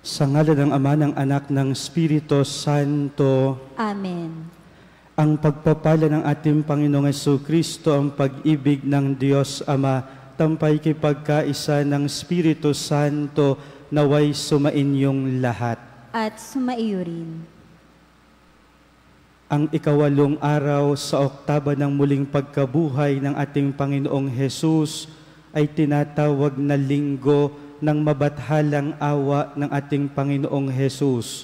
Sa ngalan ng Ama, ng Anak, ng Espiritu Santo. Amen. Ang pagpapala ng ating Panginoong Jesucristo, ang pag-ibig ng Diyos Ama, tampay kay pagkaisa ng Espiritu Santo, naway sumainyong lahat. At sumaiyo rin. Ang ikawalong araw sa oktaba ng muling pagkabuhay ng ating Panginoong Jesus ay tinatawag na linggo ng mabathalang awa ng ating Panginoong Jesus.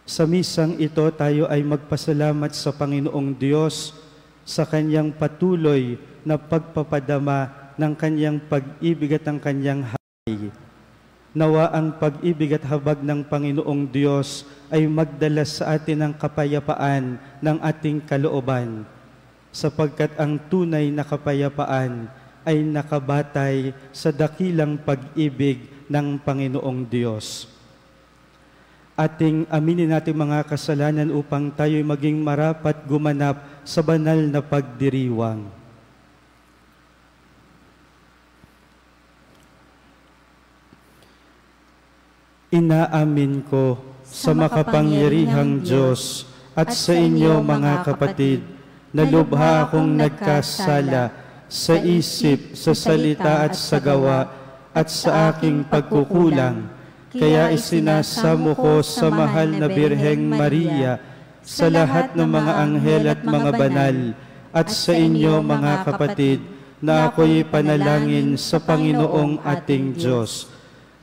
Sa misang ito, tayo ay magpasalamat sa Panginoong Diyos sa Kanyang patuloy na pagpapadama ng Kanyang pag-ibig at ng Kanyang habag. Nawa ang pag-ibig at habag ng Panginoong Diyos ay magdala sa atin ng kapayapaan ng ating kalooban, sapagkat ang tunay na kapayapaan ay nakabatay sa dakilang pag-ibig ng Panginoong Diyos. Ating aminin natin mga kasalanan upang tayo'y maging marapat gumanap sa banal na pagdiriwang. Inaamin ko sa makapangyarihang Diyos at sa inyo mga kapatid, na lubha akong nagkasala sa isip, sa salita at sa gawa, at sa aking pagkukulang. Kaya isinasamo ko sa mahal na Birheng Maria, sa lahat ng mga anghel at mga banal, at sa inyo mga kapatid, na ako'y panalangin sa Panginoong ating Diyos.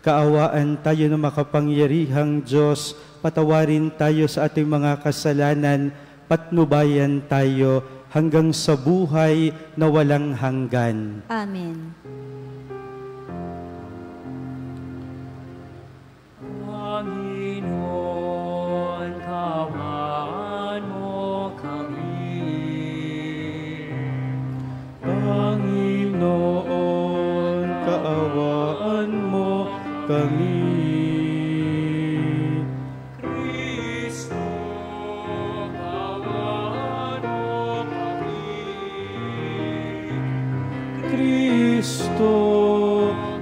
Kaawaan tayo ng makapangyarihang Diyos, patawarin tayo sa ating mga kasalanan, patnubayan tayo hanggang sa buhay na walang hanggan. Amen. Panginoon, kaawaan mo kami. Panginoon, kaawaan mo kami. Kristo,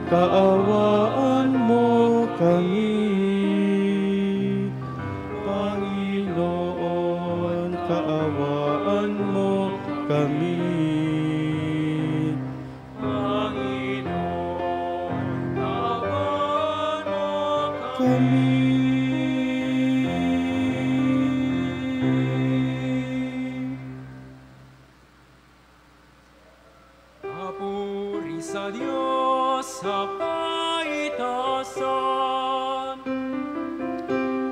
kaawaan mo kami. Panginoon, kaawaan mo kami. Panginoon, kaawaan mo kami. Sa Diyos sa kaitasan,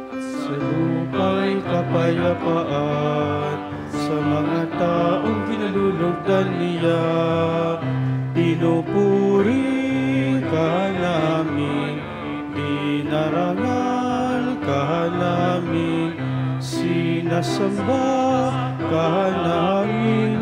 at sa lupa'y kapayapaan sa mga taong kinalulugdan niya. Pinupuri ka namin, dinarangal ka namin, sinasamba ka namin,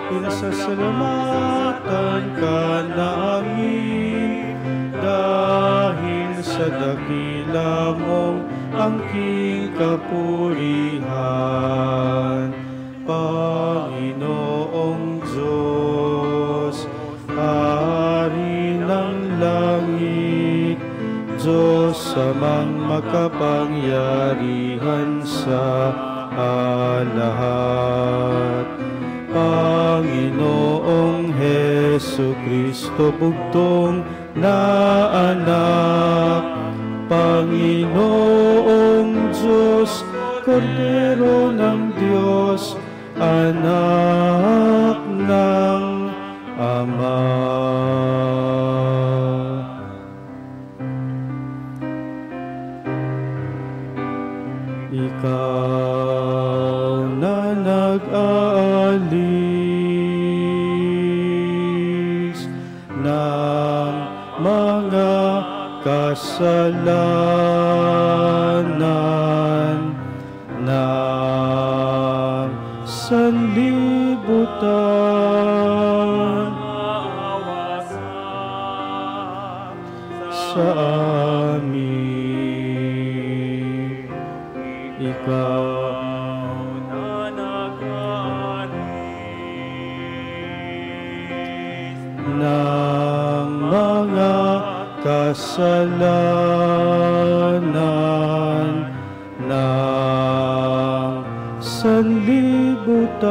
pinasasalamatan ka namin, dahil sa dakila mong angking kapurihan. Panginoong Diyos, Hari ng langit, Diyos amang makapangyarihan sa lahat. Panginoong Jesucristo, bugtong na anak, Panginoong Diyos, Kordero ng Diyos, anak ng Ama. Ikaw na nag-aalis ng mga kasalanan ng sanlibutan, sa amin. Ikaw na nag-aalis ng kasalanan ng sanlibutan.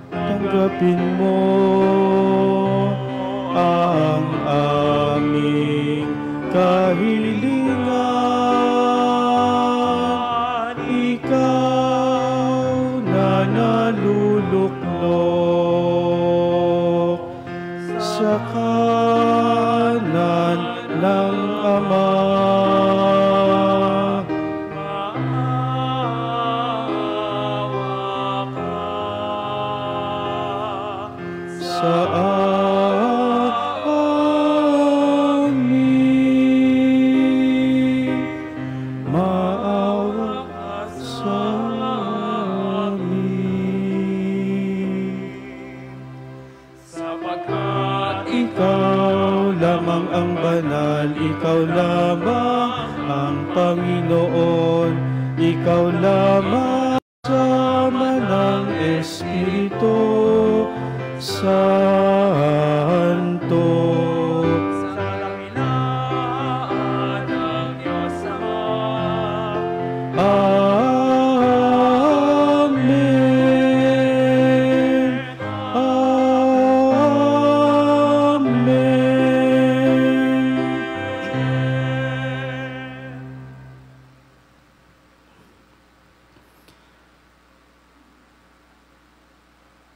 Tanggapin mo ang aming kahilingan. Ikaw na naluluklok sa kanan ng Ama. Sa amin, maawa ka sa amin. Sapagkat Ikaw lamang ang banal, ikaw lamang ang Panginoon, ikaw lamang sama ng Espiritu Santo. sa dakilaan ng Diyos Ama, Amen. Amen.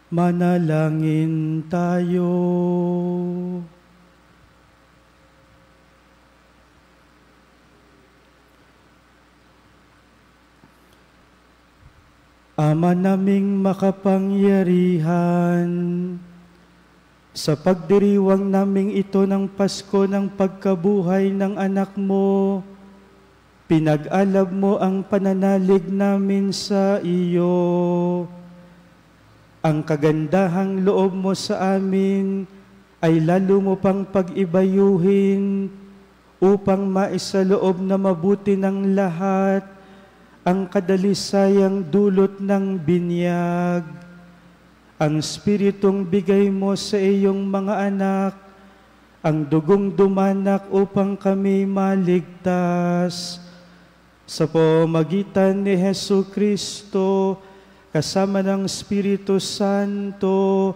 Manalangin tayo. Ama naming makapangyarihan, sa pagdiriwang naming ito ng Pasko ng pagkabuhay ng anak mo, pinag-alab mo ang pananalig namin sa iyo. Ang kagandahang loob mo sa amin ay lalo mo pang pag-ibayuhin upang maisaloob na mabuti ng lahat ang kadalisayang dulot ng binyag. Ang Espiritong bigay mo sa iyong mga anak, ang dugong dumanak upang kami maligtas. Sa pamamagitan ni Hesu Kristo, kasama ng Espiritu Santo,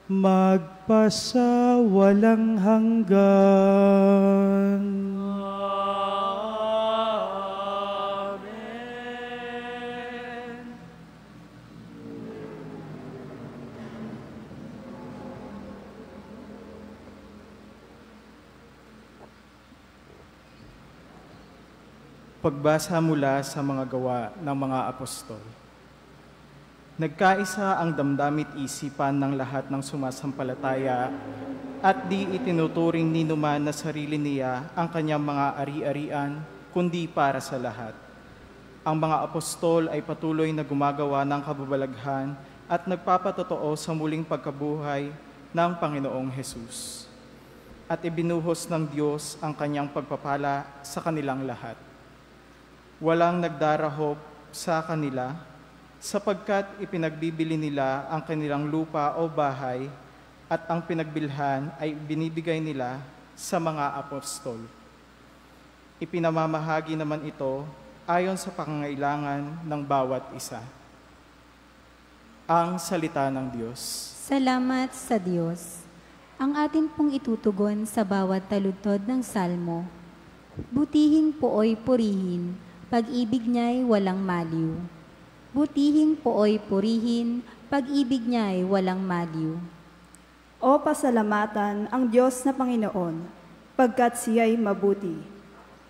magpasawalang hanggan. Pagbasa mula sa mga gawa ng mga apostol. Nagkaisa ang damdamit isipan ng lahat ng sumasampalataya at di itinuturing ni numan na sarili niya ang kanyang mga ari-arian, kundi para sa lahat. Ang mga apostol ay patuloy na gumagawa ng kababalaghan at nagpapatotoo sa muling pagkabuhay ng Panginoong Hesus. At ibinuhos ng Diyos ang kanyang pagpapala sa kanilang lahat. Walang nagdarahop sa kanila, sapagkat ipinagbibili nila ang kanilang lupa o bahay at ang pinagbilhan ay binibigay nila sa mga apostol. Ipinamamahagi naman ito ayon sa pangangailangan ng bawat isa. Ang salita ng Diyos. Salamat sa Diyos. Ang atin pong itutugon sa bawat taludtod ng salmo. Butihin pooy purihin, pag-ibig niya'y walang maliw. Butihin pooy purihin, pag-ibig niya'y walang maliw. O pasalamatan ang Diyos na Panginoon, pagkat siya'y mabuti.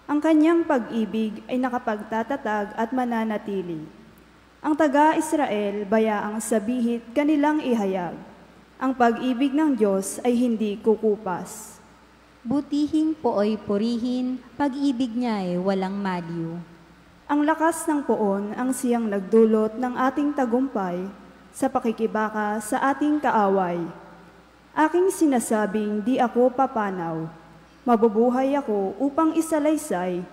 Ang kanyang pag-ibig ay nakapagtatatag at mananatili. Ang taga-Israel bayaang sabihit kanilang ihayag. Ang pag-ibig ng Diyos ay hindi kukupas. Butihin pooy purihin, pag-ibig niya'y walang maliw. Ang lakas ng poon ang siyang nagdulot ng ating tagumpay sa pakikibaka sa ating kaaway. Aking sinasabing di ako papanaw. Mabubuhay ako upang isalaysay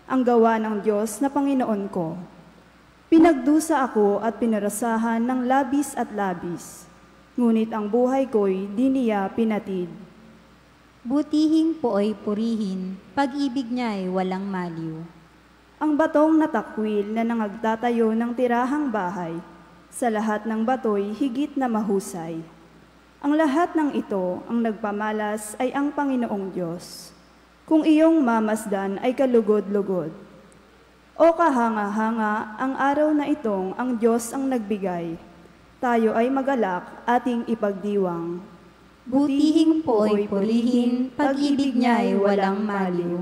ang gawa ng Diyos na Panginoon ko. Pinagdusa ako at pinarasahan ng labis at labis, ngunit ang buhay ko'y di niya pinatid. Butihin pooy purihin, pag-ibig niya'y walang maliw. Ang batong natakwil na nangagtatayo ng tirahang bahay, sa lahat ng bato'y higit na mahusay. Ang lahat ng ito, ang nagpamalas ay ang Panginoong Diyos. Kung iyong mamasdan ay kalugod-lugod. O kahanga-hanga, ang araw na itong ang Diyos ang nagbigay. Tayo ay magalak, ating ipagdiwang. Butihin pooy purihin, pag-ibig niya'y walang maliw.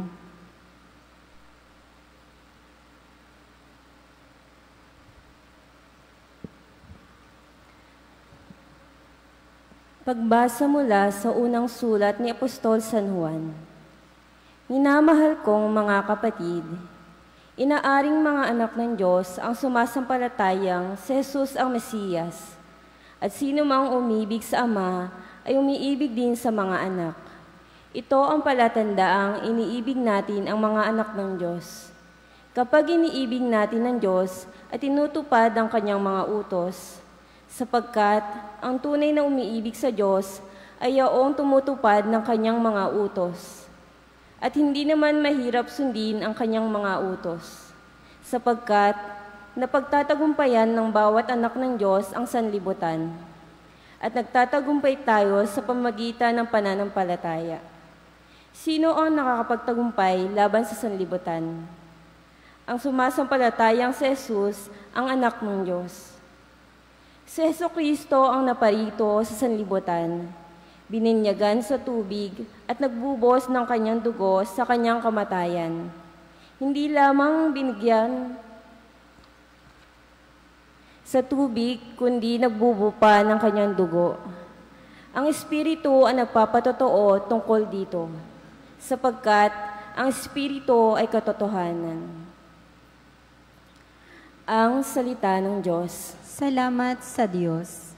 Pagbasa mula sa unang sulat ni Apostol San Juan. Minamahal kong mga kapatid, inaaring mga anak ng Diyos ang sumasampalatayang si Jesus ang Mesiyas, at sino mang umibig sa Ama ay umiibig din sa mga anak. Ito ang palatandaang iniibig natin ang mga anak ng Diyos. Kapag iniibig natin ang Diyos at tinutupad ang kanyang mga utos, sapagkat ang tunay na umiibig sa Diyos ay yaong tumutupad ng kanyang mga utos. At hindi naman mahirap sundin ang kanyang mga utos, sapagkat napagtatagumpayan ng bawat anak ng Diyos ang sanlibutan. At nagtatagumpay tayo sa pamagitan ng pananampalataya. Sino ang nakakapagtagumpay laban sa sanlibutan? Ang sumasampalatayang si Jesus, ang anak ng Diyos. Si Jesucristo ang naparito sa sanlibutan, bininyagan sa tubig at nagbubos ng kanyang dugo sa kanyang kamatayan. Hindi lamang binigyan sa tubig, kundi nagbubo pa ng kanyang dugo. Ang Espiritu ang nagpapatotoo tungkol dito, sapagkat ang Espiritu ay katotohanan. Ang salita ng Diyos. Salamat sa Diyos.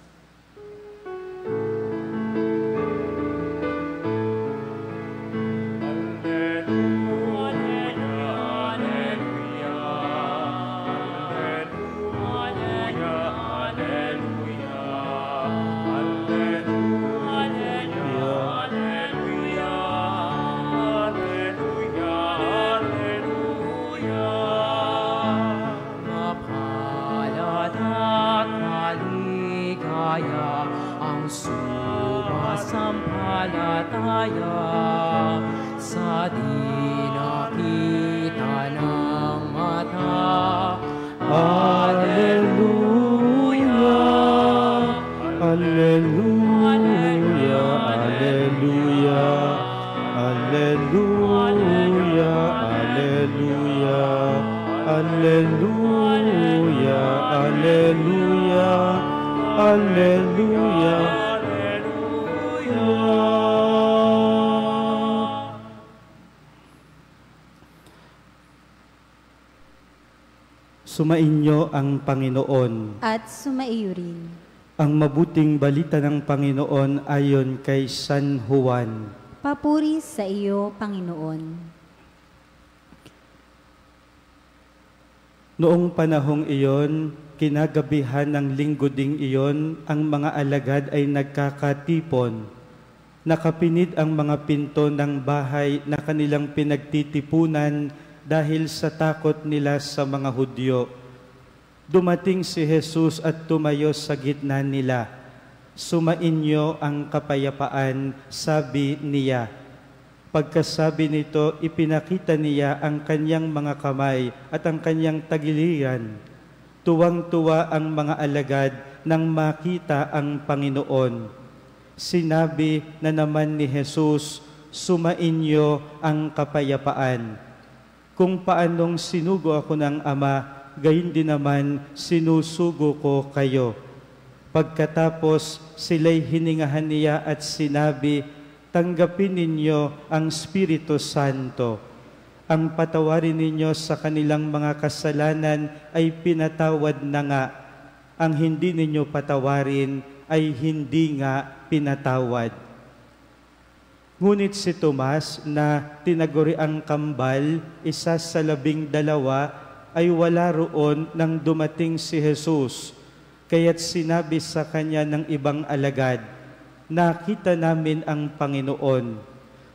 Ang sumasampalataya sa di nakita ng mata. Alleluia, Alleluia, Alleluia, Alleluia, Alleluia, Alleluia, Alleluia, Alleluia. Sumainyo ang Panginoon. At sumaiyo rin. Ang mabuting balita ng Panginoon ayon kay San Juan. Papuri sa iyo, Panginoon. Noong panahong iyon, kinagabihan ng linggo ding iyon, ang mga alagad ay nagkakatipon. Nakapinid ang mga pinto ng bahay na kanilang pinagtitipunan dahil sa takot nila sa mga Hudyo. Dumating si Jesus at tumayo sa gitna nila. Sumainyo ang kapayapaan, sabi niya. Pagkasabi nito, ipinakita niya ang kanyang mga kamay at ang kanyang tagiliran. Tuwang-tuwa ang mga alagad nang makita ang Panginoon. Sinabi na naman ni Jesus, sumainyo ang kapayapaan. Kung paanong sinugo ako ng Ama, gayon din naman sinusugo ko kayo. Pagkatapos, sila'y hiningahan niya at sinabi, tanggapin ninyo ang Espiritu Santo. Ang patawarin ninyo sa kanilang mga kasalanan ay pinatawad na nga. Ang hindi ninyo patawarin ay hindi nga pinatawad. Ngunit si Tomas na tinaguri ang kambal, isa sa 12, ay wala roon nang dumating si Jesus. Kaya't sinabi sa kanya ng ibang alagad, nakita namin ang Panginoon.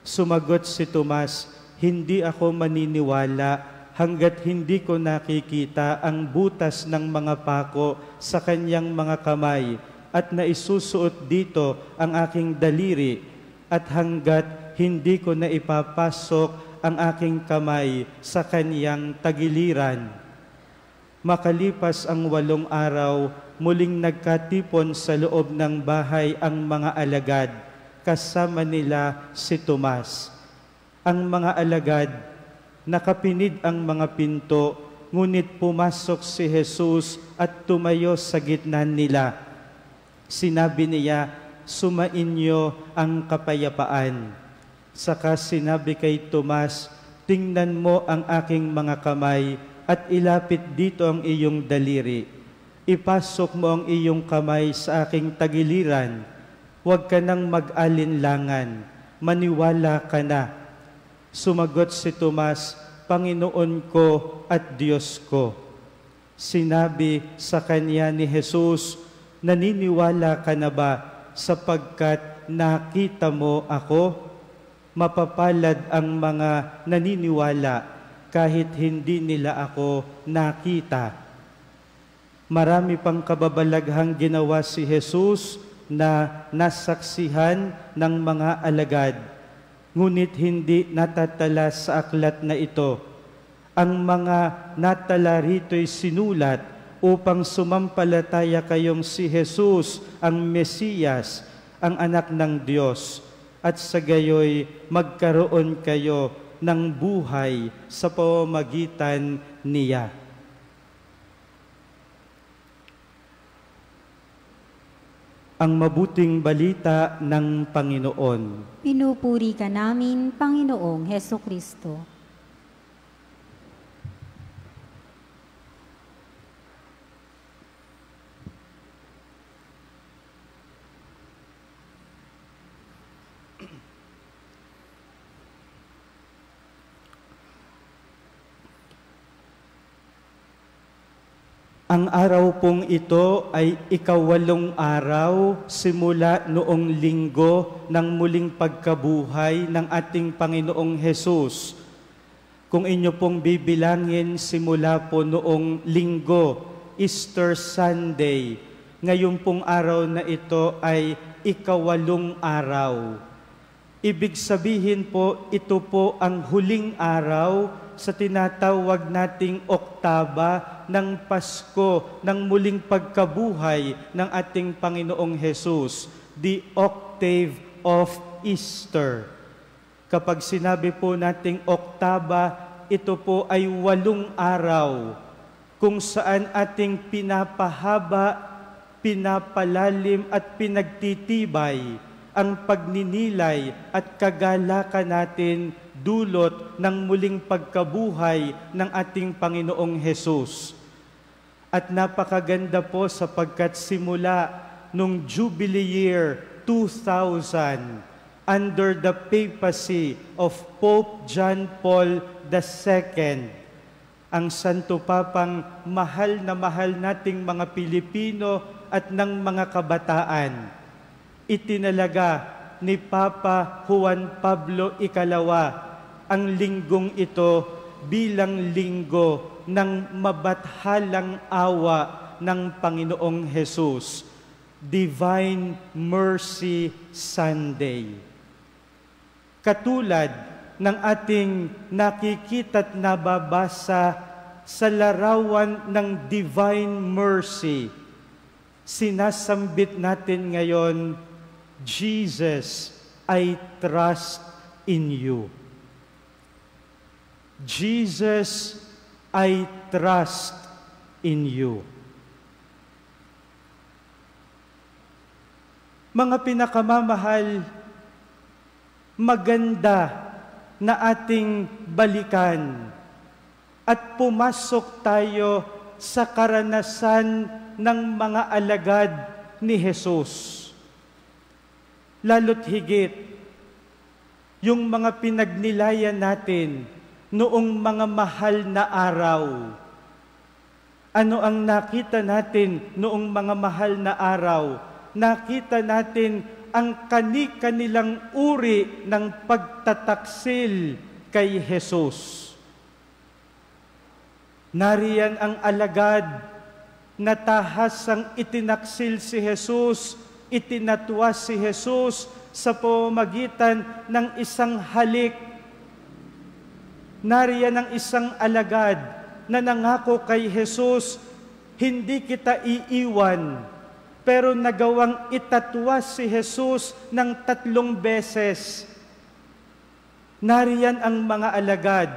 Sumagot si Tomas, "Hindi ako maniniwala hanggat hindi ko nakikita ang butas ng mga pako sa kanyang mga kamay at naisusuot dito ang aking daliri at hanggat hindi ko na ipapasok ang aking kamay sa kanyang tagiliran." Makalipas ang 8 araw, muling nagkatipon sa loob ng bahay ang mga alagad, kasama nila si Tomas. Ang mga alagad, nakapinid ang mga pinto, ngunit pumasok si Jesus at tumayo sa gitna nila. Sinabi niya, "Sumainyo ang kapayapaan." Saka sinabi kay Tomas, "Tingnan mo ang aking mga kamay at ilapit dito ang iyong daliri. Ipasok mo ang iyong kamay sa aking tagiliran. Huwag ka nang mag-alinlangan, maniwala ka na." Sumagot si Tomas, "Panginoon ko at Diyos ko." Sinabi sa kanya ni Jesus, "Naniniwala ka na ba sapagkat nakita mo ako? Mapapalad ang mga naniniwala kahit hindi nila ako nakita." Marami pang kababalaghang ginawa si Jesus na nasaksihan ng mga alagad, ngunit hindi natatala sa aklat na ito. Ang mga natala rito'y sinulat upang sumampalataya kayong si Jesus ang Mesiyas, ang anak ng Diyos, at sa gayoy magkaroon kayo ng buhay sa pamamagitan niya. Ang mabuting balita ng Panginoon. Pinupuri ka namin, Panginoong Hesukristo. Ang araw pong ito ay 8 araw simula noong linggo ng muling pagkabuhay ng ating Panginoong Hesus. Kung inyo pong bibilangin simula po noong linggo, Easter Sunday, ngayon pong araw na ito ay 8 araw. Ibig sabihin po, ito po ang huling araw sa tinatawag nating oktaba ng Pasko, ng muling pagkabuhay ng ating Panginoong Hesus, the octave of Easter. Kapag sinabi po nating oktaba, ito po ay 8 araw kung saan ating pinapahaba, pinapalalim at pinagtitibay ang pagninilay at kagalakan natin dulot ng muling pagkabuhay ng ating Panginoong Hesus. At napakaganda po sapagkat simula nung Jubilee year 2000, under the papacy of Pope John Paul II, ang Santo Papang mahal na mahal nating mga Pilipino at ng mga kabataan, itinalaga ni Papa Juan Pablo II ang linggong ito bilang linggo ng mabathalang awa ng Panginoong Hesus, Divine Mercy Sunday. Katulad ng ating nakikita at nababasa sa larawan ng Divine Mercy, sinasambit natin ngayon, Jesus, I trust in you. Jesus, I trust in you. Mga pinakamamahal, maganda na ating balikan at pumasok tayo sa karanasan ng mga alagad ni Jesus. Lalo't higit, yung mga pinagnilayan natin noong mga mahal na araw. Ano ang nakita natin noong mga mahal na araw? Nakita natin ang kani-kanilang uri ng pagtataksil kay Jesus. Nariyan ang alagad na tahasang itinaksil si Jesus, itinatwa si Jesus sa pamamagitan ng isang halik. Nariyan ang isang alagad na nangako kay Jesus, hindi kita iiwan, pero nagawang itatwa si Jesus ng 3 beses. Nariyan ang mga alagad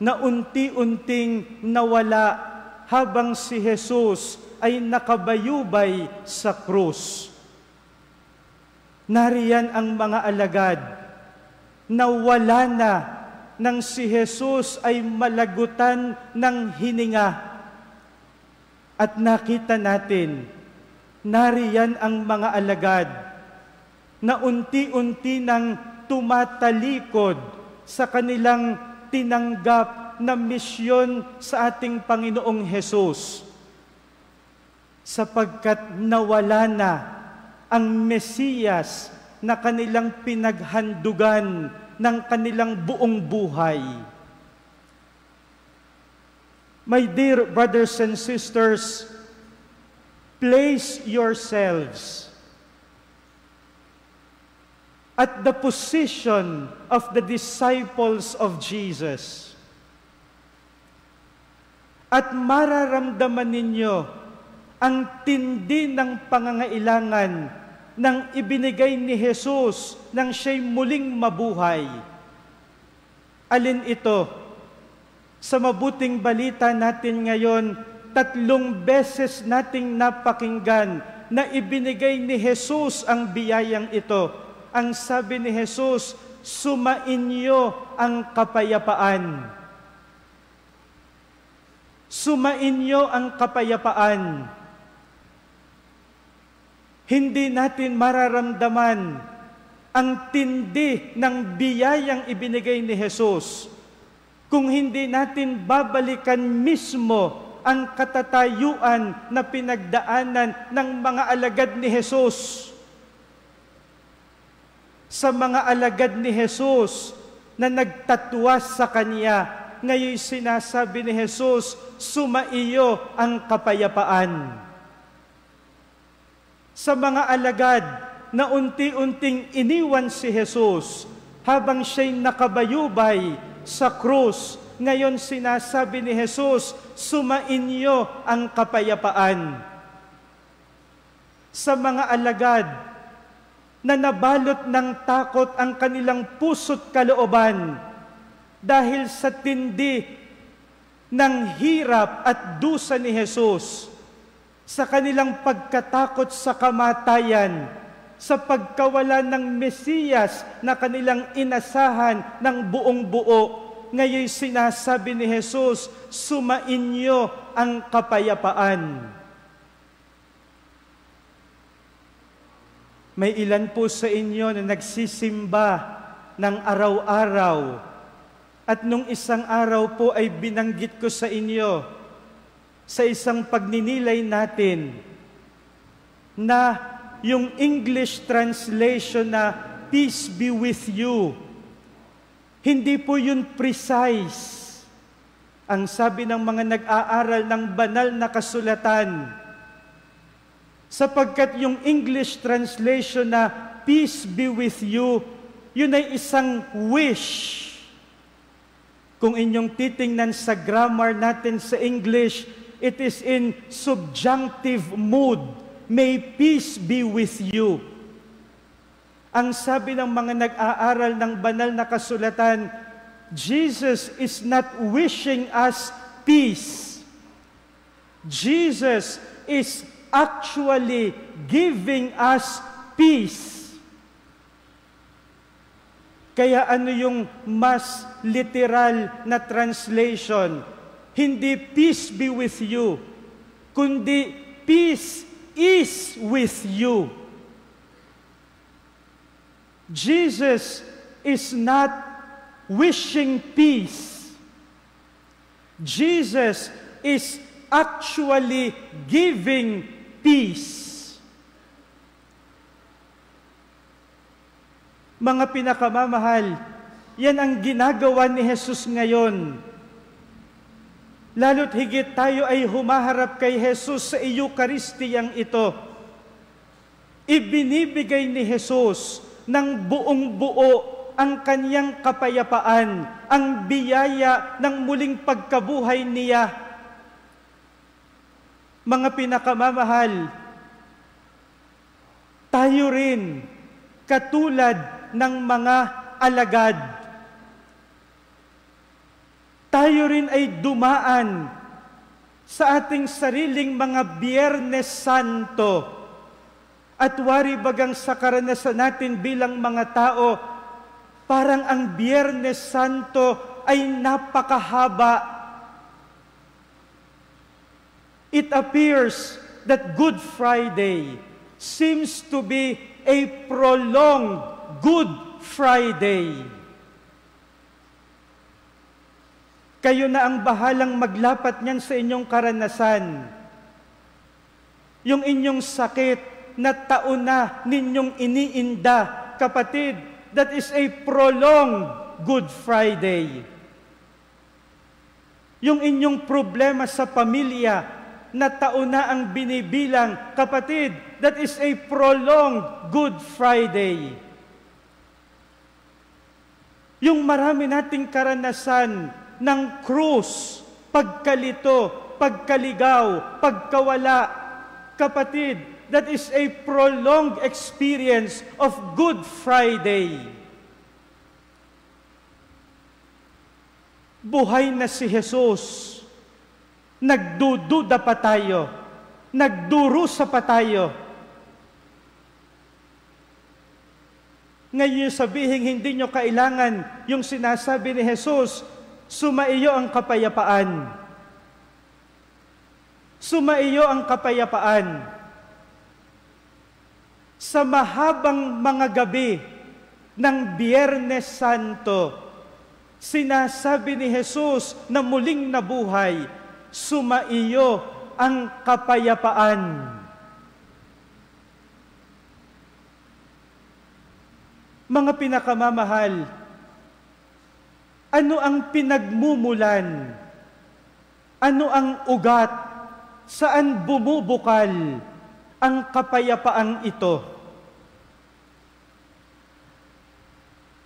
na unti-unting nawala habang si Jesus ay nakabayubay sa krus. Nariyan ang mga alagad na wala na nang si Jesus ay malagutan ng hininga. At nakita natin, nariyan ang mga alagad na unti-unti nang tumatalikod sa kanilang tinanggap na misyon sa ating Panginoong Jesus, sapagkat nawala na ang Mesiyas na kanilang pinaghandugan ng kanilang buong buhay. My dear brothers and sisters, place yourselves at the position of the disciples of Jesus. At mararamdaman ninyo ang tindi ng pangangailangan ng ibinigay ni Jesus nang siya'y muling mabuhay. Alin ito? Sa mabuting balita natin ngayon, 3 beses nating napakinggan na ibinigay ni Jesus ang biyayang ito. Ang sabi ni Jesus, sumainyo ang kapayapaan. Sumainyo ang kapayapaan. Hindi natin mararamdaman ang tindi ng biyayang ibinigay ni Jesus kung hindi natin babalikan mismo ang katatayuan na pinagdaanan ng mga alagad ni Jesus. Sa mga alagad ni Jesus na nagtatwa sa Kanya, ngayon sinasabi ni Jesus, sumaiyo ang kapayapaan. Sa mga alagad na unti-unting iniwan si Jesus habang siya'y nakabayubay sa krus, ngayon sinasabi ni Jesus, sumainyo ang kapayapaan. Sa mga alagad na nabalot ng takot ang kanilang puso't kalooban dahil sa tindi ng hirap at dusa ni Jesus, sa kanilang pagkatakot sa kamatayan, sa pagkawala ng Mesiyas na kanilang inasahan ng buong buo, ngayon sinasabi ni Jesus, sumainyo ang kapayapaan. May ilan po sa inyo na nagsisimba ng araw-araw at nung isang araw po ay binanggit ko sa inyo sa isang pagninilay natin na yung English translation na peace be with you, hindi po yun precise. Ang sabi ng mga nag-aaral ng banal na kasulatan, sapagkat yung English translation na peace be with you, yun ay isang wish. Kung inyong titingnan sa grammar natin sa English, it is in subjunctive mood. May peace be with you. Ang sabi ng mga nag-aaral ng banal na kasulatan, Jesus is not wishing us peace. Jesus is actually giving us peace. Kaya ano yung mas literal na translation? Hindi peace be with you, kundi peace is with you. Jesus is not wishing peace. Jesus is actually giving peace. Mga pinakamamahal, yan ang ginagawa ni Jesus ngayon. Lalo't higit tayo ay humaharap kay Jesus sa Eukaristiyang ito. Ibinibigay ni Jesus ng buong buo ang kanyang kapayapaan, ang biyaya ng muling pagkabuhay niya. Mga pinakamamahal, tayo rin katulad ng mga alagad. Tayo rin ay dumaan sa ating sariling mga Biyernes Santo. At wari bagang sa karanasan natin bilang mga tao, parang ang Biyernes Santo ay napakahaba. It appears that Good Friday seems to be a prolonged Good Friday. Kayo na ang bahalang maglapat niyan sa inyong karanasan. Yung inyong sakit na taon na ninyong iniinda, kapatid, that is a prolonged Good Friday. Yung inyong problema sa pamilya na taon na ang binibilang, kapatid, that is a prolonged Good Friday. Yung marami nating karanasan ng krus, pagkalito, pagkaligaw, pagkawala, kapatid, that is a prolonged experience of Good Friday. Buhay na si Jesus. Nagdududa pa tayo. Nagdurusa pa tayo. Ngayon sabihin, hindi nyo kailangan yung sinasabi ni Jesus, sumaiyo ang kapayapaan. Sumaiyo ang kapayapaan. Sa mahabang mga gabi ng Biyernes Santo, sinasabi ni Jesus na muling nabuhay, sumaiyo ang kapayapaan. Mga pinakamamahal, ano ang pinagmumulan? Ano ang ugat? Saan bumubukal ang kapayapaang ito?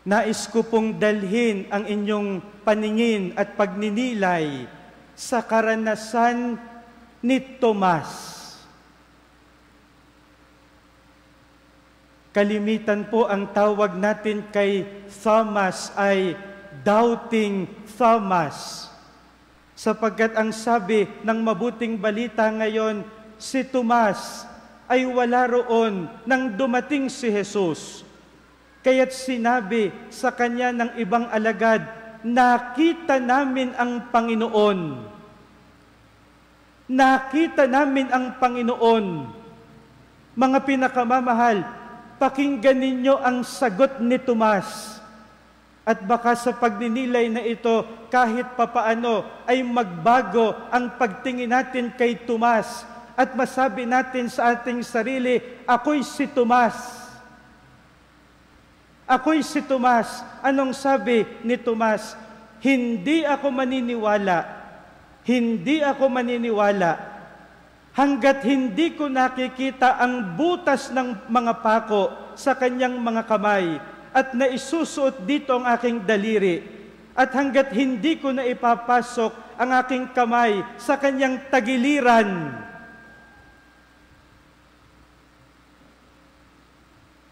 Nais ko pong dalhin ang inyong paningin at pagninilay sa karanasan ni Tomas. Kalimitan po ang tawag natin kay Thomas ay Doubting Thomas. Sapagkat ang sabi ng mabuting balita ngayon, si Tomas ay wala roon nang dumating si Jesus. Kaya't sinabi sa kanya ng ibang alagad, nakita namin ang Panginoon. Nakita namin ang Panginoon. Mga pinakamamahal, pakinggan ninyo ang sagot ni Tomas. At baka sa pagninilay na ito, kahit papaano ay magbago ang pagtingin natin kay Tomas at masabi natin sa ating sarili, ako'y si Tomas. Ako'y si Tomas. Anong sabi ni Tomas? Hindi ako maniniwala. Hindi ako maniniwala hanggat hindi ko nakikita ang butas ng mga pako sa kanyang mga kamay at naisusuot dito ang aking daliri, at hanggat hindi ko na ipapasok ang aking kamay sa kanyang tagiliran.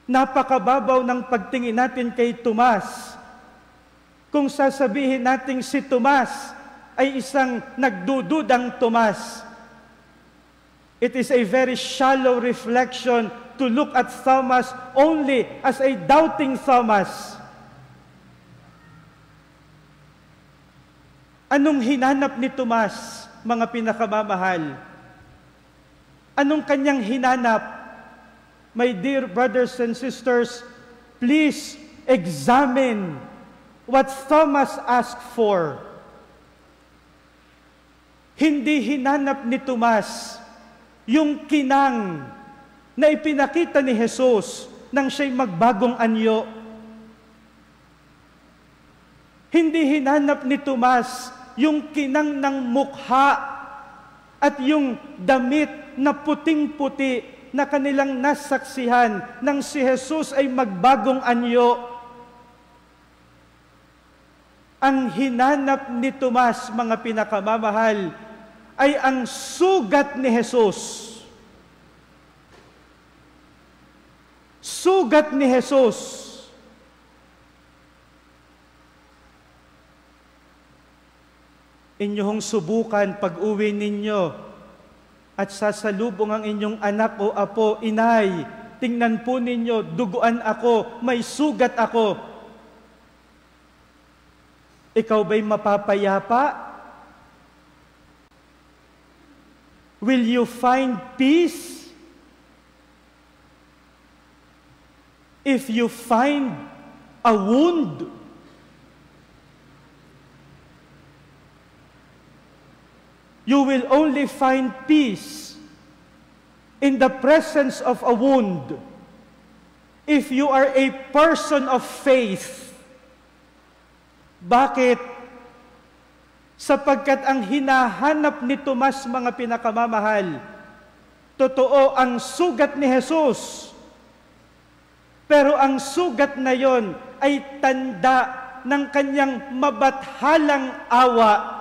Napakababaw ng pagtingin natin kay Tomas. Kung sasabihin natin si Tomas ay isang nagdududang Tomas, it is a very shallow reflection to look at Thomas only as a doubting Thomas. Anong hinanap ni Tomas, mga pinakamamahal? Anong kanyang hinanap? My dear brothers and sisters, please examine what Thomas asked for. Hindi hinanap ni Tomas yung kinang na ipinakita ni Jesus nang siya'y magbagong anyo. Hindi hinanap ni Tomas yung kinang ng mukha at yung damit na puting-puti na kanilang nasaksihan nang si Jesus ay magbagong anyo. Ang hinanap ni Tomas, mga pinakamamahal, ay ang sugat ni Jesus. Sugat ni Jesus. Inyong subukan pag-uwi ninyo at sasalubong ang inyong anak o apo, inay, tingnan po ninyo, duguan ako, may sugat ako. Ikaw ba'y mapapayapa? Will you find peace? If you find a wound, you will only find peace in the presence of a wound if you are a person of faith. Bakit? Sapagkat ang hinahanap ni Tomas, mga pinakamamahal, totoo ang sugat ni Jesus. Pero ang sugat na yon ay tanda ng kanyang mabathalang awa.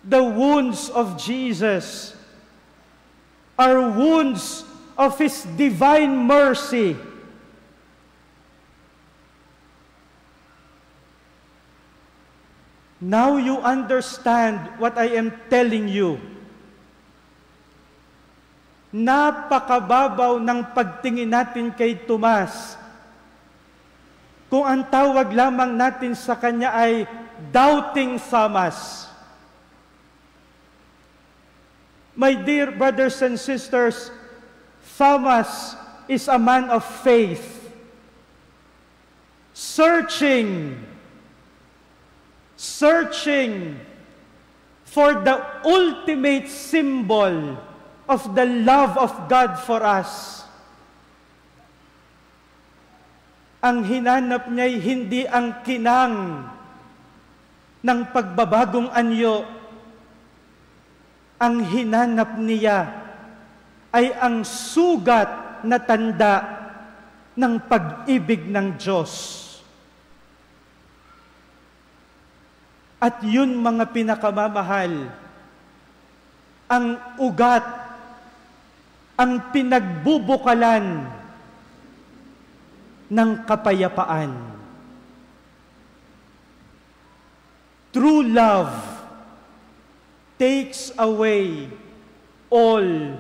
The wounds of Jesus are wounds of His divine mercy. Now you understand what I am telling you. Napakababaw ng pagtingin natin kay Tomas. Kung ang tawag lamang natin sa kanya ay doubting Thomas. My dear brothers and sisters, Thomas is a man of faith, searching for the ultimate symbol of the love of God for us. Ang hinanap niya'y hindi ang kinang ng pagbabagong anyo. Ang hinanap niya ay ang sugat na tanda ng pag-ibig ng Diyos. At yun, mga pinakamamahal, ang ugat, ang pinagbubukalan ng kapayapaan. True love takes away all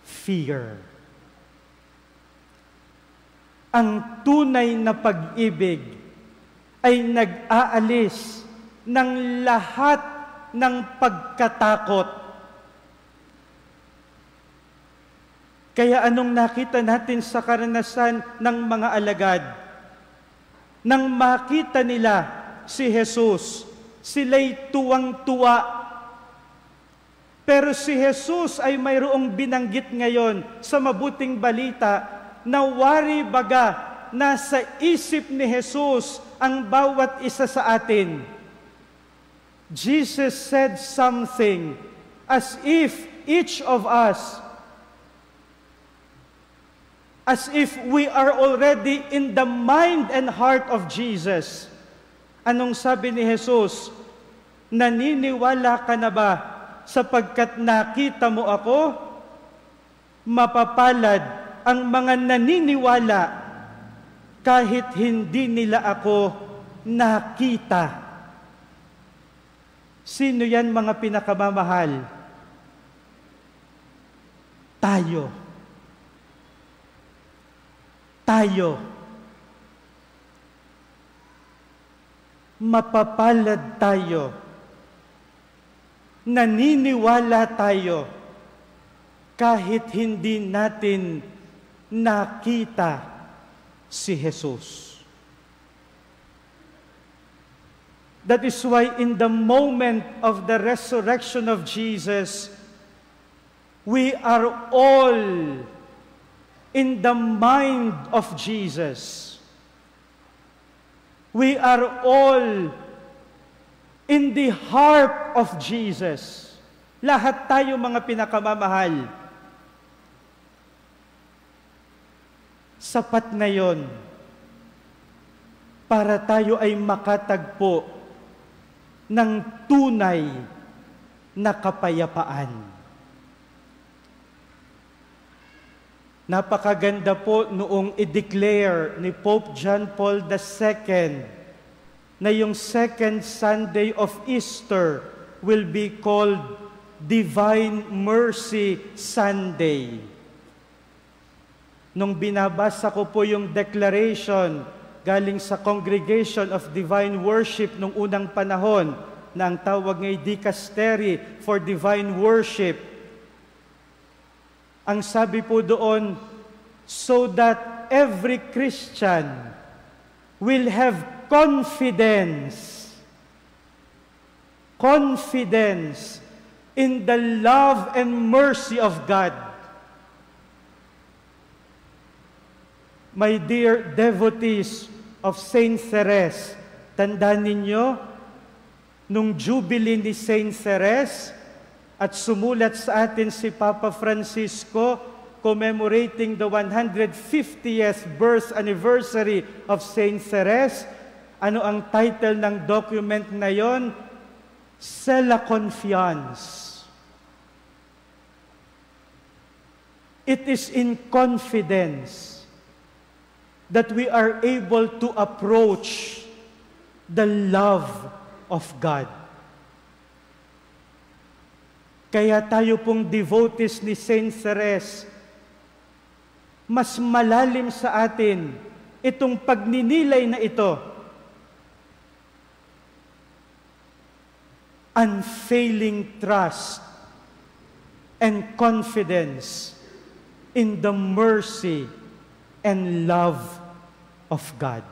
fear. Ang tunay na pag-ibig ay nag-aalis ng lahat ng pagkatakot. Kaya anong nakita natin sa karanasan ng mga alagad? Nang makita nila si Jesus, sila'y tuwang-tuwa. Pero si Jesus ay mayroong binanggit ngayon sa mabuting balita na wari baga nasa isip ni Jesus ang bawat isa sa atin. Jesus said something as if each of us, as if we are already in the mind and heart of Jesus. Anong sabi ni Jesus? Naniniwala ka na ba sapagkat nakita mo ako? Mapapalad ang mga naniniwala kahit hindi nila ako nakita. Sino yan, mga pinakamamahal? Tayo. Tayo. Mapapalad tayo. Naniniwala tayo kahit hindi natin nakita si Jesus. That is why in the moment of the resurrection of Jesus, we are all in the mind of Jesus. We are all in the heart of Jesus. Lahat tayo mga pinakamamahal. Sapat na yon para tayo ay makatagpo ng tunay na kapayapaan. Napakaganda po noong i-declare ni Pope John Paul II na yung second Sunday of Easter will be called Divine Mercy Sunday. Nung binabasa ko po yung declaration galing sa Congregation of Divine Worship nung unang panahon na ang tawag ngay Dicastery for Divine Worship, ang sabi po doon, so that every Christian will have confidence in the love and mercy of God. My dear devotees of Saint Therese, tandaan ninyo, nung Jubilee ni Saint Therese, at sumulat sa atin si Papa Francisco commemorating the 150th birth anniversary of Saint Therese, ano ang title ng document na yon? C'est la confiance. It is in confidence that we are able to approach the love of God. Kaya tayo pong devotees ni Saint Therese, mas malalim sa atin itong pagninilay na ito. Unfailing trust and confidence in the mercy and love of God.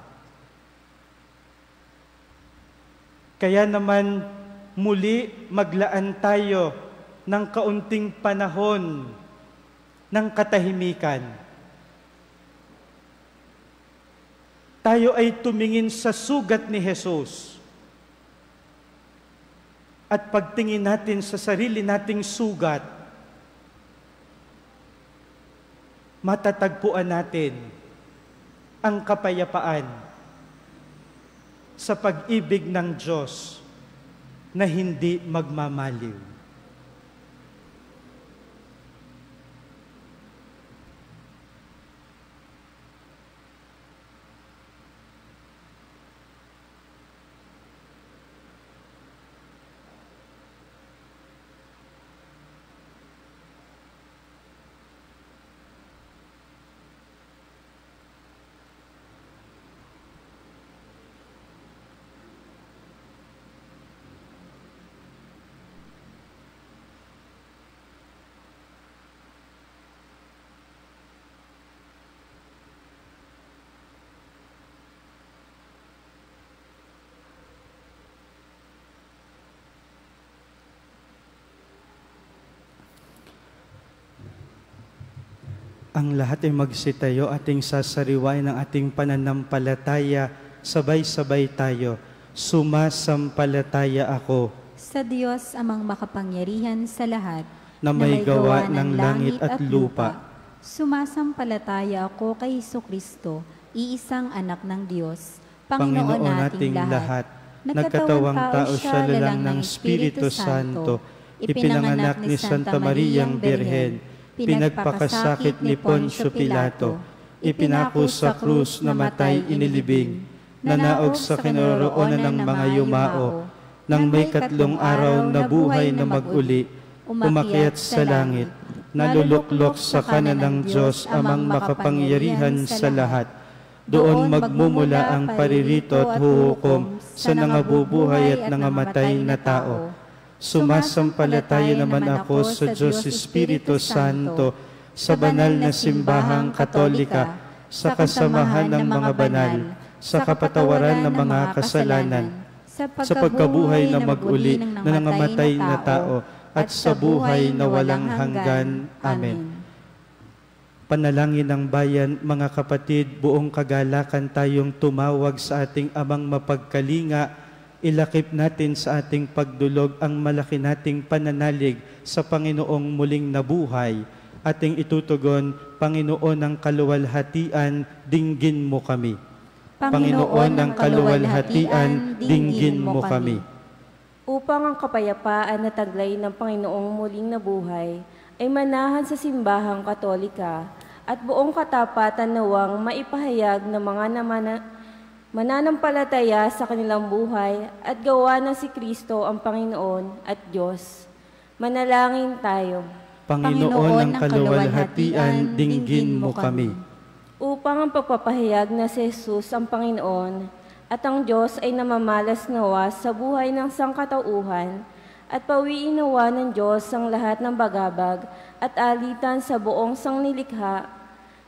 Kaya naman muli maglaan tayo ng kaunting panahon ng katahimikan. Tayo ay tumingin sa sugat ni Jesus. At pagtingin natin sa sarili nating sugat, matatagpuan natin ang kapayapaan sa pag-ibig ng Diyos na hindi magmamaliw. Ang lahat ay magsitayo, ating sasariwain ng ating pananampalataya, sabay-sabay tayo. Sumasampalataya ako sa Diyos amang makapangyarihan sa lahat, na may gawa ng langit at lupa. Sumasampalataya ako kay Hesukristo, iisang anak ng Diyos, Panginoon nating lahat. Nagkatawang tao siya lalang ng Espiritu Santo, ipinanganak ni Santa Mariang Birhen, pinagpakasakit ni Poncio Pilato, ipinako sa krus, namatay, inilibing, nanaog sa kinaroroonan ng mga yumao, nang may katlong araw na buhay na mag-uli, umakyat sa langit, naluluklok sa kanan ng Diyos amang makapangyarihan sa lahat. Doon magmumula ang paririto at huhukom sa nangabubuhay at nangamatay na tao. Sumasampalataya naman ako sa Diyos Espiritu Santo, sa banal na simbahang Katolika, sa kasamahan ng mga banal, sa kapatawaran ng mga kasalanan, sa pagkabuhay na mag-uli na nangamatay na tao, at sa buhay na walang hanggan. Amen. panalangin ng bayan, mga kapatid, buong kagalakan tayong tumawag sa ating Amang mapagkalinga. Ilakip natin sa ating pagdulog ang malaki nating pananalig sa Panginoong muling nabuhay. Ating itutugon, Panginoon ng kaluwalhatian, dinggin mo kami. Panginoon ng kaluwalhatian, dinggin mo kami. Upang ang kapayapaan na taglay ng Panginoong muling nabuhay ay manahan sa simbahang katolika at buong katapatan nawang maipahayag ng mga mananampalataya sa kanilang buhay at gawa na si Kristo ang Panginoon at Diyos. Manalangin tayo. Panginoon ng kaluwalhatian, dinggin mo kami. Upang ang pagpapahayag na si Jesus ang Panginoon at ang Diyos ay namamalas nawa sa buhay ng sangkatauhan at pawiin nawa ng Diyos ang lahat ng bagabag at alitan sa buong sangnilikha,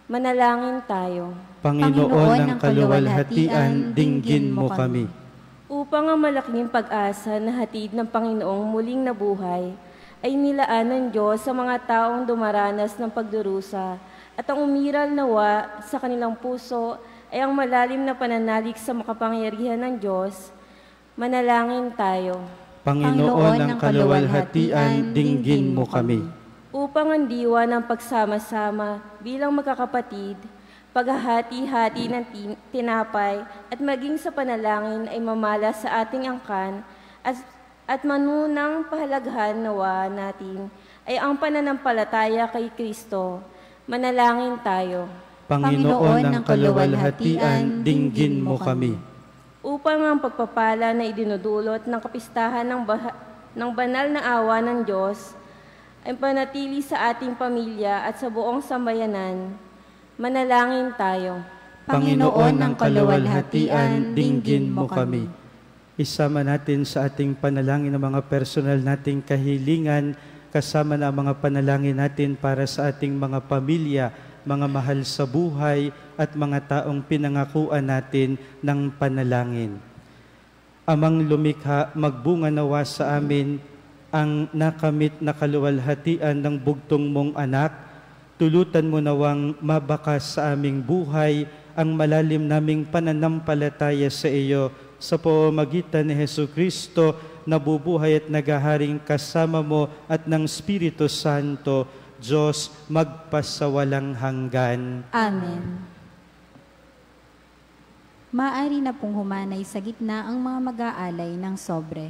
manalangin tayo. Panginoon ng kaluwalhatian, dinggin mo kami. Upang ang malaking pag-asa na hatid ng Panginoong muling nabuhay ay nilaan ng Diyos sa mga taong dumaranas ng pagdurusa at ang umiral nawa sa kanilang puso ay ang malalim na pananalig sa makapangyarihan ng Diyos, manalangin tayo. Panginoon ng kaluwalhatian, dinggin mo kami. Upang ang diwa ng pagsama-sama bilang magkakapatid, paghahati-hati ng tinapay at maging sa panalangin ay mamala sa ating angkan at manunang pahalagahan nawa natin ay ang pananampalataya kay Kristo. Manalangin tayo. Panginoon ng kaluwalhatian, dinggin mo kami. Upang ang pagpapala na idinudulot ng kapistahan ng banal na awa ng Diyos ay panatili sa ating pamilya at sa buong sambayanan, manalangin tayo. Panginoon ng kaluwalhatian, dinggin mo kami. Isama natin sa ating panalangin ang mga personal nating kahilingan, kasama na ang mga panalangin natin para sa ating mga pamilya, mga mahal sa buhay at mga taong pinangakuan natin ng panalangin. Amang lumikha, magbunga nawa sa amin ang nakamit na kaluwalhatian ng bugtong mong anak. Tulutan mo nawang mabakas sa aming buhay ang malalim naming pananampalataya sa iyo sa pamamagitan ni Jesucristo na bubuhay at nagaharing kasama mo at ng Espiritu Santo, Diyos magpasawalang hanggan. Amen. Maaari na pong humanay sa gitna ang mga mag-aalay ng sobre.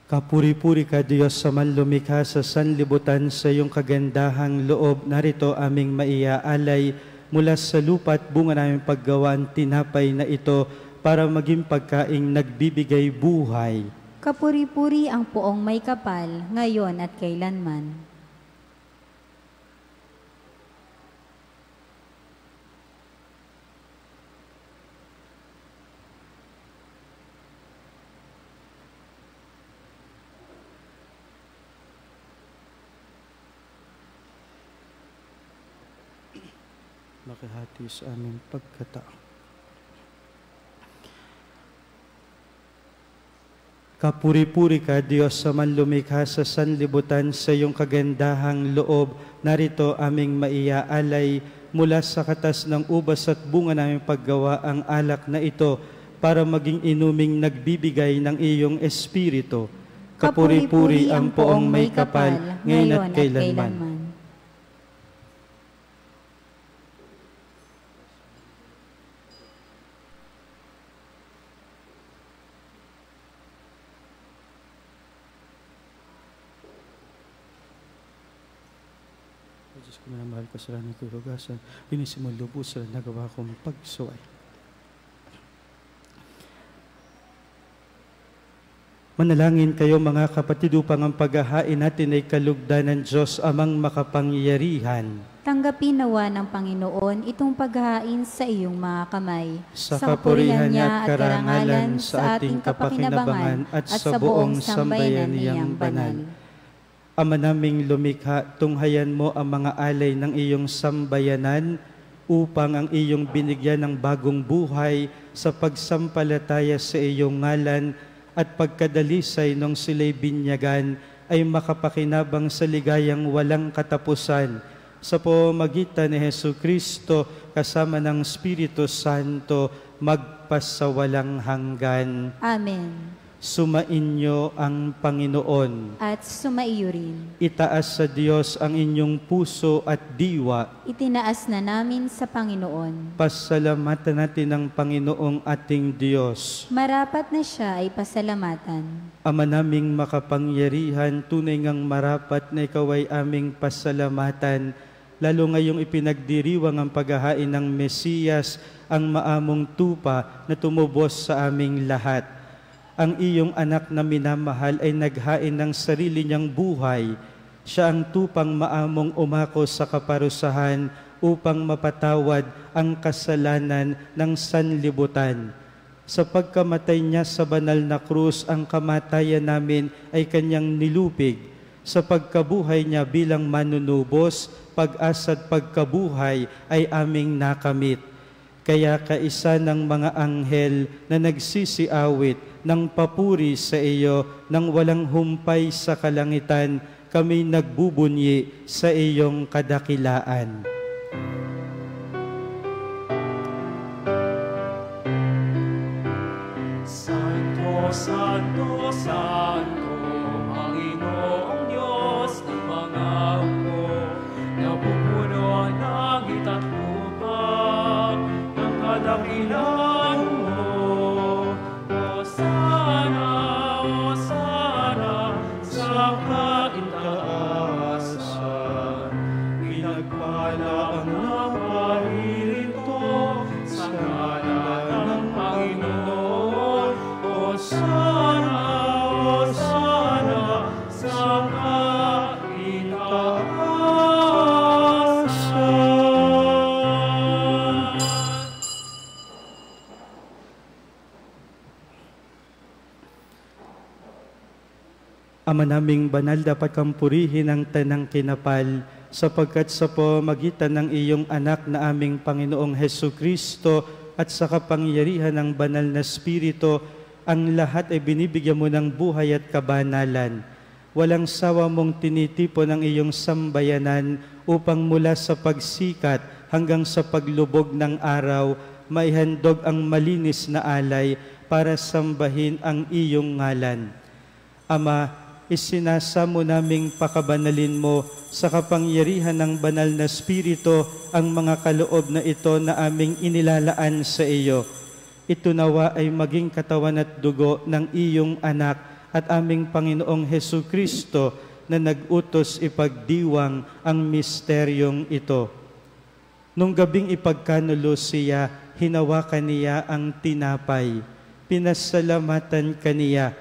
Kapuri-puri ka, Diyos, sa manlumikha sa sanlibutan, sa iyong kagandahang loob. Narito aming maiaalay mula sa lupa at bunga naming paggawaan tinapay na ito para maging pagkaing nagbibigay buhay. Kapuri-puri ang poong may kapal, ngayon at kailanman. Makihati sa aming pagkatao. Kapuri-puri ka, Diyos, sa manlumikha sa sanlibutan, sa iyong kagandahang loob. Narito aming maiaalay mula sa katas ng ubas at bunga naming paggawa ang alak na ito para maging inuming nagbibigay ng iyong espiritu. Kapuri-puri ang poong may kapal, ngayon at kailanman. Diyos ko, minamahal ko sila ng kurugasan, binisimul lubos sila nagawa kong pagsuway. Manalangin kayo mga kapatid upang ang paghahain natin ay kalugdan ng Diyos amang makapangyarihan. Tanggapin nawa ng Panginoon itong paghahain sa iyong mga kamay. Sa kapurihan niya at karangalan sa ating kapakinabangan at sa buong sambayan niyang banal. Ama naming lumikha, tunghayan mo ang mga alay ng iyong sambayanan upang ang iyong binigyan ng bagong buhay sa pagsampalataya sa iyong ngalan at pagkadalisay nung sila'y binyagan ay makapakinabang sa ligayang walang katapusan sa pamamagitan ni Jesucristo kasama ng Espiritu Santo magpasawalang hanggan. Amen. Sumainyo ang Panginoon. At sumaiyo rin. Itaas sa Diyos ang inyong puso at diwa. Itinaas na namin sa Panginoon. Pasalamatan natin ang Panginoong ating Diyos. Marapat na siya ay pasalamatan. Ama naming makapangyarihan, tunay ngang marapat na ikaw ay aming pasalamatan, lalo ngayong ipinagdiriwang ang paghahain ng Mesiyas, ang maamong tupa na tumubos sa aming lahat. Ang iyong anak na minamahal ay naghain ng sarili niyang buhay. Siya ang tupang maamong umako sa kaparusahan upang mapatawad ang kasalanan ng sanlibutan. Sa pagkamatay niya sa banal na krus, ang kamatayan namin ay kanyang nilupig. Sa pagkabuhay niya bilang manunubos, pag-asa at pagkabuhay ay aming nakamit. Kaya kaisa ng mga anghel na nagsisiawit ng papuri sa iyo nang walang humpay sa kalangitan, kami nagbubunyi sa iyong kadakilaan. Santo, Santo, Santo, Panginoong Diyos ng mga hukbo, napupuno ang langit at lupa ng kadakilaan mo. Hosana, Hosana, sa kaitaasan. Pinagpala ang naparirito sa ngalan ng Panginoon. Hosana, Hosana, sa kaitaasan. Ama naming banal, dapat kang purihin ang tanang kinapal, sapagkat sa pamamagitan ng iyong anak na aming Panginoong Hesukristo at sa kapangyarihan ng banal na Espiritu, ang lahat ay binibigyan mo ng buhay at kabanalan. Walang sawa mong tinitipon ang iyong sambayanan upang mula sa pagsikat hanggang sa paglubog ng araw, maihandog ang malinis na alay para sambahin ang iyong ngalan. Ama, isinasamo naming pakabanalin mo sa kapangyarihan ng banal na Espiritu ang mga kaloob na ito na aming inilalaan sa iyo. Ito nawa ay maging katawan at dugo ng iyong anak, at aming Panginoong Hesu Kristo na nag-utos ipagdiwang ang misteryong ito. Nung gabing ipagkanulo siya, hinawakan niya ang tinapay, pinasalamatan kaniya,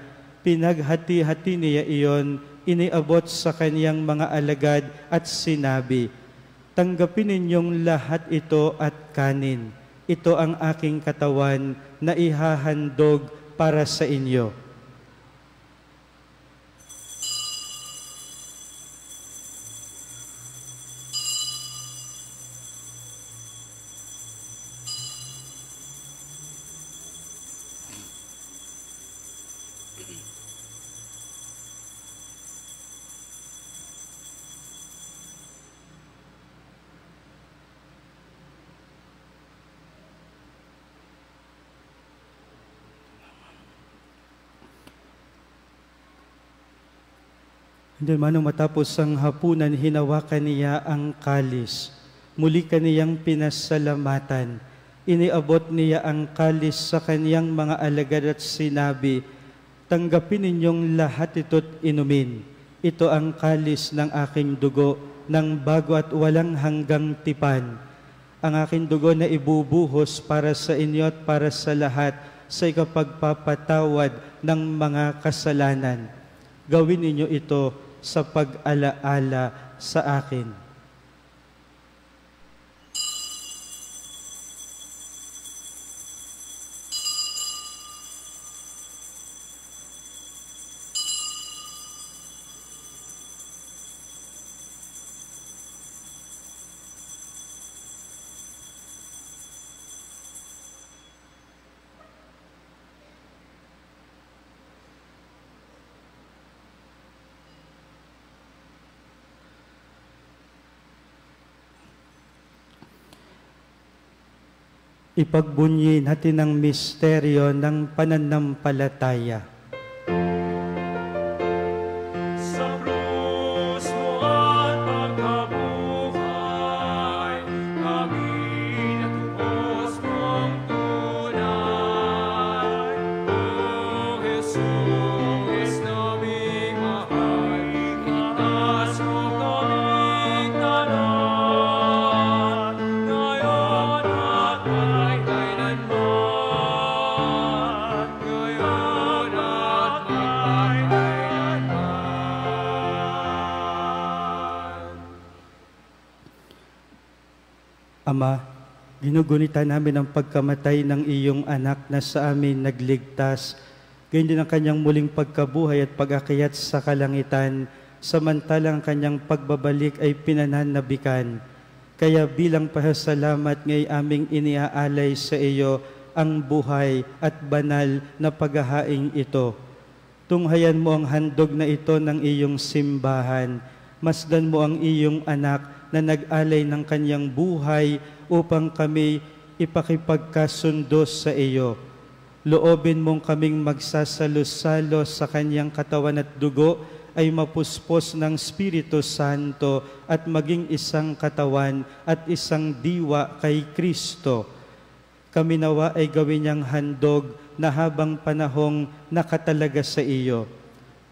pinaghati-hati niya iyon, iniabot sa kaniyang mga alagad at sinabi, "Tanggapin ninyong lahat ito at kanin. Ito ang aking katawan na ihahandog para sa inyo." Hindi manong matapos ang hapunan, hinawakan niya ang kalis. Muli kaniyang pinasalamatan. Iniabot niya ang kalis sa kaniyang mga alagad at sinabi, "Tanggapin ninyong lahat ito't inumin. Ito ang kalis ng aking dugo, ng bago at walang hanggang tipan. Ang aking dugo na ibubuhos para sa inyo at para sa lahat sa ikapagpapatawad ng mga kasalanan. Gawin ninyo ito sa pag-alaala sa akin." Ipagbunyi natin ang misteryo ng pananampalataya. Sa krus mo at pagkabuhay, kami natubos mong tunay. O Jesus, naming mahal, itas mo kaming tanan, ngayon at kailanman, ngayon at magpakailanman. Ama, ginugunita namin ang pagkamatay ng iyong anak na sa amin nagligtas, gayon din ang kanyang muling pagkabuhay at pag-akyat sa kalangitan, samantalang kanyang pagbabalik ay pinananabikan. Kaya bilang pasasalamat ngay aming iniaalay sa iyo ang buhay at banal na paghahaing ito. Tunghayan mo ang handog na ito ng iyong simbahan. Masdan mo ang iyong anak na nag-alay ng kanyang buhay upang kami ipakipagkasundo sa iyo. Loobin mong kaming magsasalo-salo sa kanyang katawan at dugo ay mapuspos ng Espiritu Santo at maging isang katawan at isang diwa kay Kristo. Kami nawa ay gawin niyang handog na habang panahong nakatalaga sa iyo.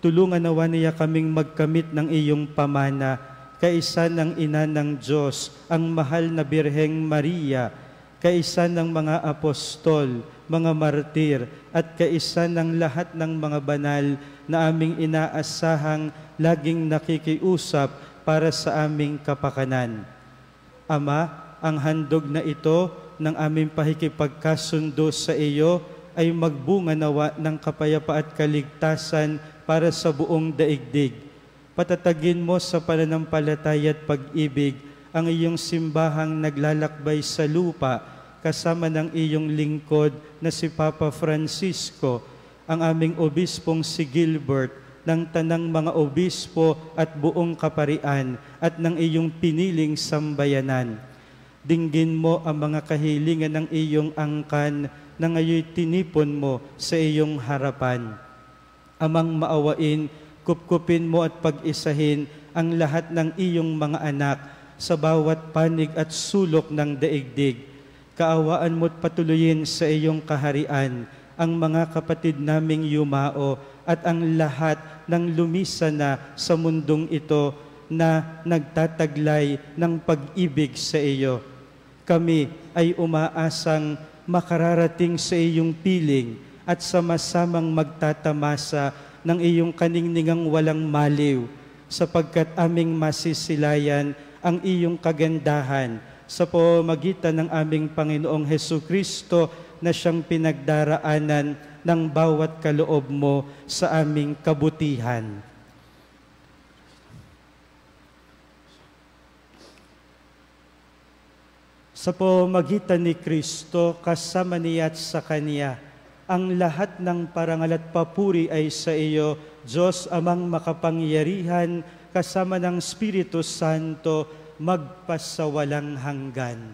Tulungan nawa niya kaming magkamit ng iyong pamana, kaisa ng Ina ng Diyos, ang mahal na Birheng Maria, kaisa ng mga apostol, mga martir, at kaisa ng lahat ng mga banal na aming inaasahang laging nakikiusap para sa aming kapakanan. Ama, ang handog na ito ng aming pakikipagkasundo sa iyo ay magbunga nawa ng kapayapa at kaligtasan para sa buong daigdig. Patatagin mo sa pananampalataya at pag-ibig ang iyong simbahang naglalakbay sa lupa kasama ng iyong lingkod na si Papa Francisco, ang aming obispong si Gilbert, ng tanang mga obispo at buong kaparian at ng iyong piniling sambayanan. Dinggin mo ang mga kahilingan ng iyong angkan na ngayon tinipon mo sa iyong harapan. Amang maawain, kupkupin mo at pag-isahin ang lahat ng iyong mga anak sa bawat panig at sulok ng daigdig. Kaawaan mo't patuloyin sa iyong kaharian ang mga kapatid naming yumao at ang lahat ng lumisa na sa mundong ito na nagtataglay ng pag-ibig sa iyo. Kami ay umaasang makararating sa iyong piling at sama-samang magtatamasa ng iyong kaningningang walang maliw, sapagkat aming masisilayan ang iyong kagandahan sa pamamagitan ng aming Panginoong Hesukristo na siyang pinagdaraanan ng bawat kaloob mo sa aming kabutihan. Sa pamamagitan ni Kristo, kasama niya at sa Kanya, ang lahat ng parangal at papuri ay sa iyo, Diyos Amang makapangyarihan, kasama ng Espiritu Santo, magpasawalang hanggan.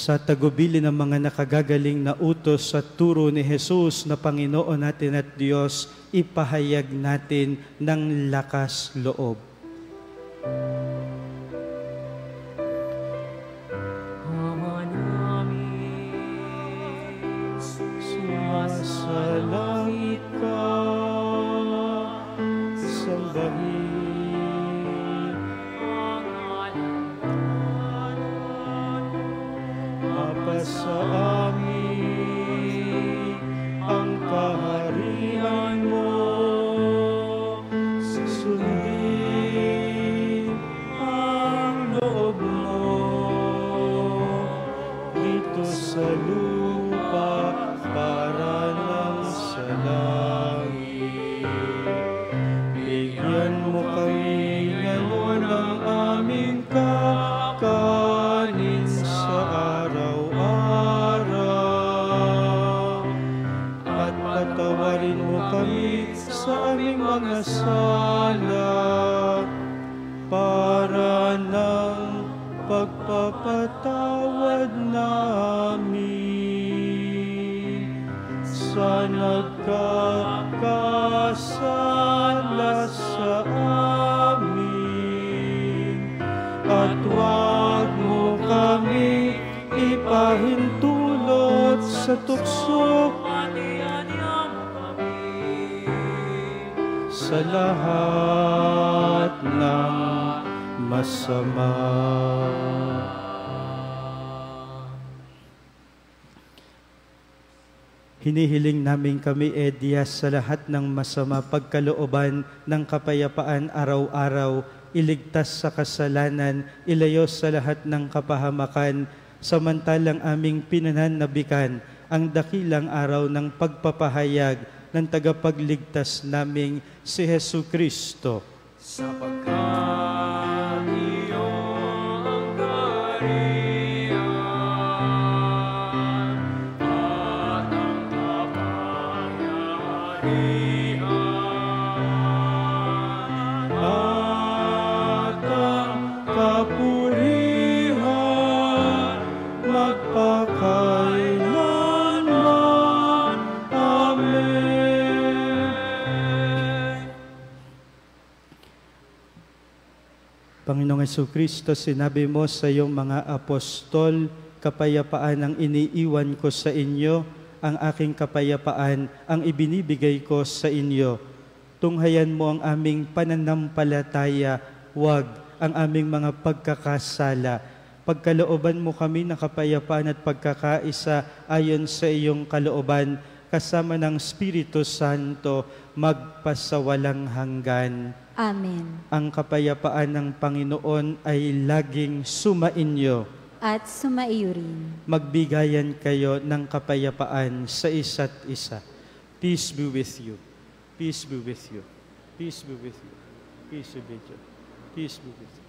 Sa tagubili ng mga nakagagaling na utos at turo ni Jesus na Panginoon natin at Diyos, ipahayag natin ng lakas loob. Ama namin, Sa langit ka, sambahin. Sa amin ang kaharian mo, sundin ang loob mo dito sa lupa para nang sa langit. Bigyan mo kami ngayon ng aming kakanin sa araw-araw, at patawarin mo kami sa aming mga sala para ng pagpapatawad namin sa nagkakasala sa amin, at huwag mo kami ipahintulot sa tukso sa lahat ng masama. Hinihiling namin kami, Diyos, sa lahat ng masama pagkalooban ng kapayapaan araw-araw, iligtas sa kasalanan, ilayo sa lahat ng kapahamakan, samantalang aming pinananabikan ang dakilang araw ng pagpapahayag ng tagapagligtas naming si Hesukristo. sapagkat iyong ang kaharian at ang kapangyarihan At ang kapurihan magpakailanman. Amen. Panginoong Hesukristo, sinabi mo sa iyong mga apostol, kapayapaan ang iniiwan ko sa inyo, ang aking kapayapaan ang ibinibigay ko sa inyo. Tunghayan mo ang aming pananampalataya, wag ang aming mga pagkakasala. Pagkalooban mo kami ng kapayapaan at pagkakaisa ayon sa iyong kalooban, kasama ng Espiritu Santo, magpasawalang hanggan. Amen. Ang kapayapaan ng Panginoon ay laging sumainyo. At sumaiyo rin. Magbigayan kayo ng kapayapaan sa isa't isa. Peace be with you. Peace be with you. Peace be with you. Peace be with you. Peace be with you.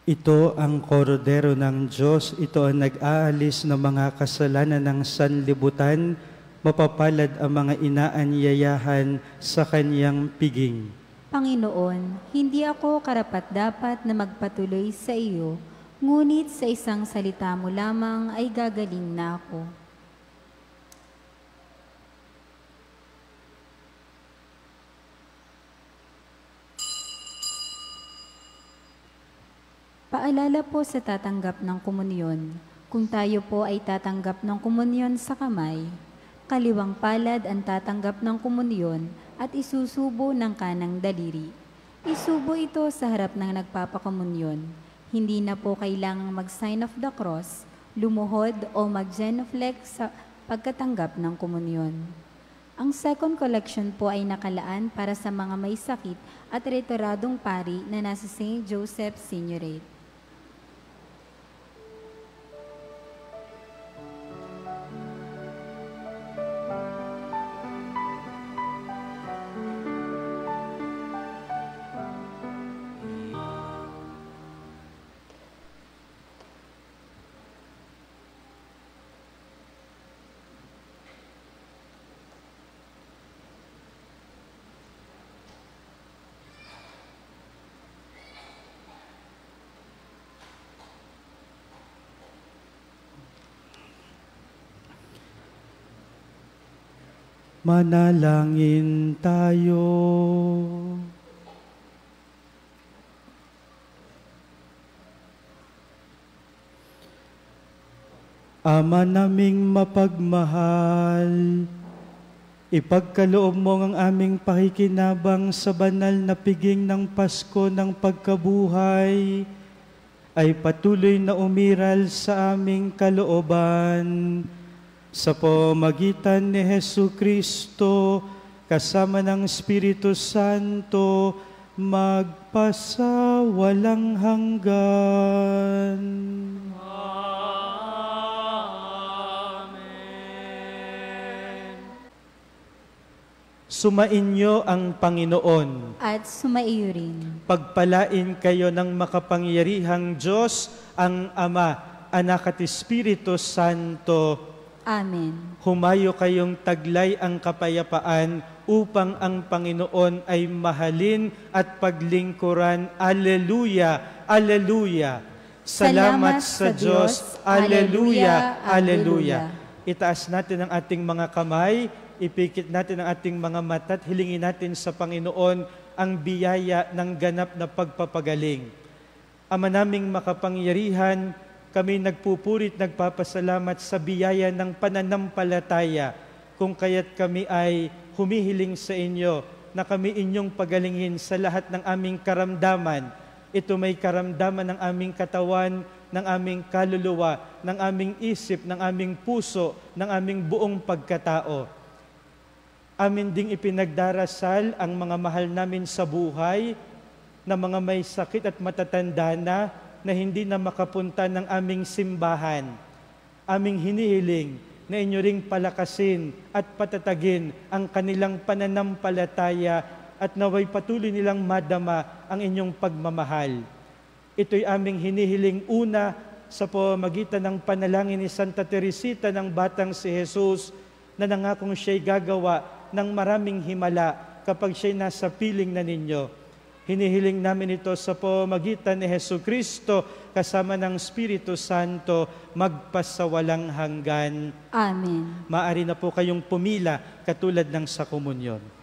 Ito ang korodero ng Diyos, ito ang nag-aalis ng mga kasalanan ng sanlibutan, mapapalad ang mga inaanyayahan sa kanyang piging. Panginoon, hindi ako karapat-dapat na magpatuloy sa iyo, ngunit sa isang salita mo lamang ay gagaling na ako. Paalala po sa tatanggap ng komunyon. Kung tayo po ay tatanggap ng komunyon sa kamay, kaliwang palad ang tatanggap ng komunyon at isusubo ng kanang daliri. Isubo ito sa harap ng nagpapakomunyon. Hindi na po kailangang mag-sign of the cross, lumuhod o mag-genuflect sa pagkatanggap ng komunyon. Ang second collection po ay nakalaan para sa mga may sakit at retiradong pari na nasa St. Joseph Signoret. Manalangin tayo. Ama naming mapagmahal, ipagkaloob mo ang aming pakikinabang sa banal na piging ng Pasko ng pagkabuhay, ay patuloy na umiral sa aming kalooban. Sa pamagitan ni Jesucristo, kasama ng Espiritu Santo, magpasawalang hanggan. Amen. Sumainyo ang Panginoon. At sumaiyo rin. Pagpalain kayo ng makapangyarihang Diyos, ang Ama, Anak at Espiritu Santo. Amen. Humayo kayong taglay ang kapayapaan upang ang Panginoon ay mahalin at paglingkuran. Alleluia! Alleluia! Salamat sa Diyos! Alleluia! Alleluia! Itaas natin ang ating mga kamay, ipikit natin ang ating mga mata at hilingin natin sa Panginoon ang biyaya ng ganap na pagpapagaling. Ama naming makapangyarihan, kami nagpupurit, nagpapasalamat sa biyaya ng pananampalataya, kung kaya't kami ay humihiling sa inyo na kami inyong pagalingin sa lahat ng aming karamdaman. Ito may karamdaman ng aming katawan, ng aming kaluluwa, ng aming isip, ng aming puso, ng aming buong pagkatao. Amin ding ipinagdarasal ang mga mahal namin sa buhay, na mga may sakit at matatanda na hindi na makapunta ng aming simbahan. Aming hinihiling na inyo ring palakasin at patatagin ang kanilang pananampalataya at naway patuloy nilang madama ang inyong pagmamahal. Ito'y aming hinihiling una sa pamamagitan ng panalangin ni Santa Teresita ng Batang si Jesus, na nangakong siya'y gagawa ng maraming himala kapag siya'y nasa piling na ninyo. Hinihiling namin ito sa pamamagitan ni Jesucristo kasama ng Espiritu Santo, magpasawalang hanggan. Amen. Maaari na po kayong pumila katulad ng sa komunyon.